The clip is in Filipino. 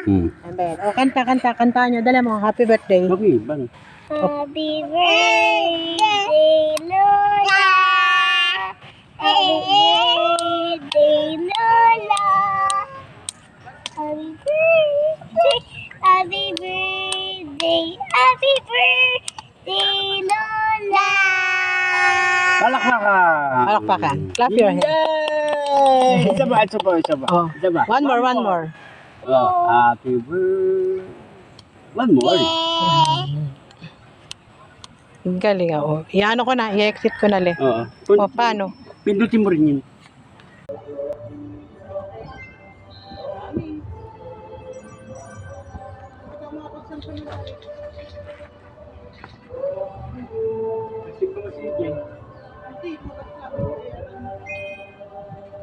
Amen. O, kanta nyo. Dala mo, happy birthday. Okay, bang. Happy birthday, Lola. Happy birthday, Lola. Happy birthday, happy birthday, happy birthday, Lola. Palakpakan. Palakpakan. Clap your hands. Yay! Isa ba? Oh. Isa ba? One more. Oh, happy birthday. One more. Ang galing ako. I-ano ko na, i-exit ko na le. Oo. O, paano? Pindutin mo rin yun.